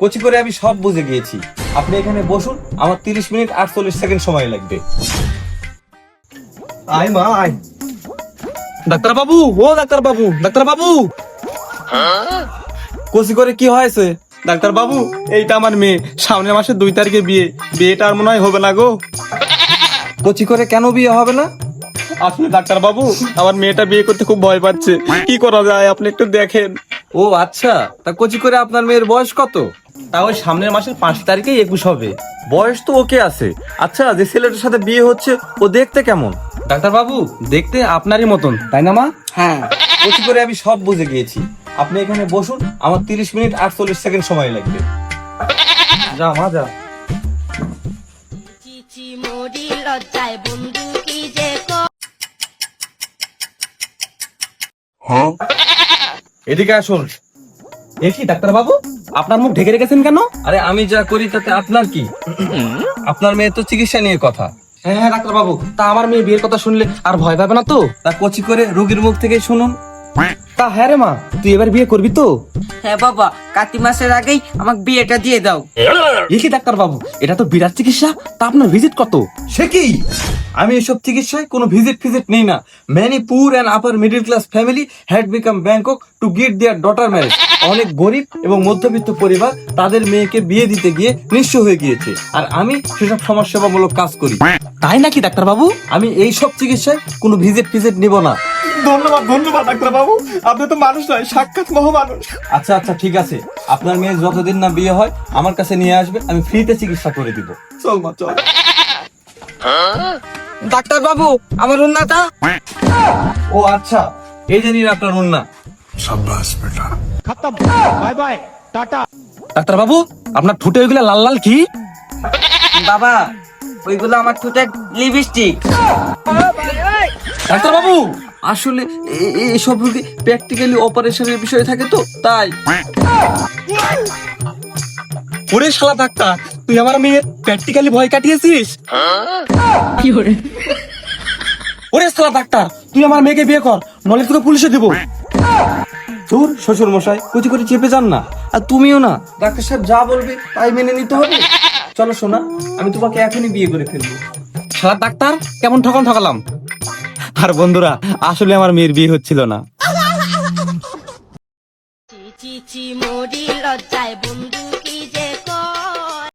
কোচি করে আমি সব বুঝে গিয়েছি। আপনি এখানে বসুন, আমার 30 মিনিট 48 সেকেন্ড সময় লাগবে। আয় মা আয়। ডাক্তার বাবু, ও ডাক্তার বাবু, ডাক্তার বাবু। কোচি করে কি হয়েছে? ডাক্তার বাবু, এইটা আমার মেয়ে, সামনের মাসে 2 তারিখে বিয়ে। বিয়েটা আর মনে হয় হবে না গো। কোচি করে কেন বিয়ে হবে না? আসলে ডাক্তার বাবু, আমার মেয়েটা বিয়ে করতে খুব ভয় পাচ্ছে। কি করা যায় আপনি একটু দেখেন। ও আচ্ছা, তা কোচি করে আপনার মেয়ের বয়স কত? তা ওই সামনের মাসের 5 তারিখে 21 হবে। বয়স তো ওকে আছে। আচ্ছা, যে ছেলেটার সাথে বিয়ে হচ্ছে ও দেখতে কেমন? ডাক্তার বাবু, দেখতে আপনারই মতন, তাই না মা? হ্যাঁ, কোচি করে আমি সব বুঝে গিয়েছি। আপনি এখানে বসুন, আমার 30 মিনিট 48 সেকেন্ড সময় লাগবে। যা মা যা। চিচি মোরি লজ্জায় বন্ধু কি যে এদিকে আসুন। এ কি ডাক্তার বাবু, আপনার মুখ ঢেকে রেখেছেন কেন? আরে আমি যা করি তাতে আপনার কি? আপনার মেয়ে তো চিকিৎসা নিয়ে কথা। হ্যাঁ হ্যাঁ ডাক্তার বাবু, তা আমার মেয়ে বিয়ের কথা শুনলে আর ভয় পাবে না তো? তা কোচি করে রোগীর মুখ থেকে শুনুন। তা হ্যাঁ রে মা, তুই এবার বিয়ে করবি তো? হ্যাঁ বাবা, কার্তিক মাসের আগেই আমাকে বিয়েটা দিয়ে দাও। এ কি ডাক্তার বাবু, এটা তো বিরাট চিকিৎসা। তা আপনার ভিজিট কত? সে কি? আমি এসব চিকিৎসায় কোনো ভিজিট নেই না। Many poor and upper middle class family had become bankrupt to get their daughter marriage. অনেক গরিব এবং মধ্যবিত্ত পরিবার তাদের মেয়েকে বিয়ে দিতে গিয়ে নিঃস্ব হয়ে গিয়েছে, আর আমি সেসব সমাজসেবামূলক কাজ করি। তাই নাকি ডাক্তার বাবু? আমি এই সব চিকিৎসায় কোনো ভিজিট নিব না। ধন্যবাদ ধন্যবাদ ডাক্তার বাবু, আপনি তো মানুষ নয়, সাক্ষাৎ মহামানুষ। আচ্ছা আচ্ছা, ঠিক আছে। আপনার মেয়ের যতদিন না বিয়ে হয় আমার কাছে নিয়ে আসবে, আমি ফ্রিতে চিকিৎসা করে দিব। চল মা চল। ডাক্তার বাবু, আমার উন্নাটা। ও আচ্ছা, এই যে নিন আপনার মুন্না। ডাক্তার বাবু, আপনার ঠোঁটে ওইগুলা লাল লাল কি? বাবা, ওইগুলো আমার ঠোঁটে লিপস্টিক। ডাক্তার বাবু, আসলে এসব রোগী প্র্যাকটিক্যালি অপারেশনের বিষয় থাকে তো তাই। ওরে শালা ডাক্তার, তুই আমার মেয়ের প্র্যাকটিক্যালি ভয় কাটিয়েছিস। ওরে শালা ডাক্তার, তুই আমার মেয়েকে বিয়ে কর, নলে তোকে পুলিশে দিব। তোর শ্বশুর মশাই কুচি করে চেপে যান না। আর তুমিও না, ডাক্তার সাহেব যা বলবে তাই মেনে নিতে হবে। চলো সোনা, আমি তোমাকে এখনই বিয়ে করে ফেলবো। শালা ডাক্তার, কেমন ঠকালাম। আর বন্ধুরা, আসলে আমার মেয়ের বিয়ে হচ্ছিল না। চিচি মোরি লজ্জায়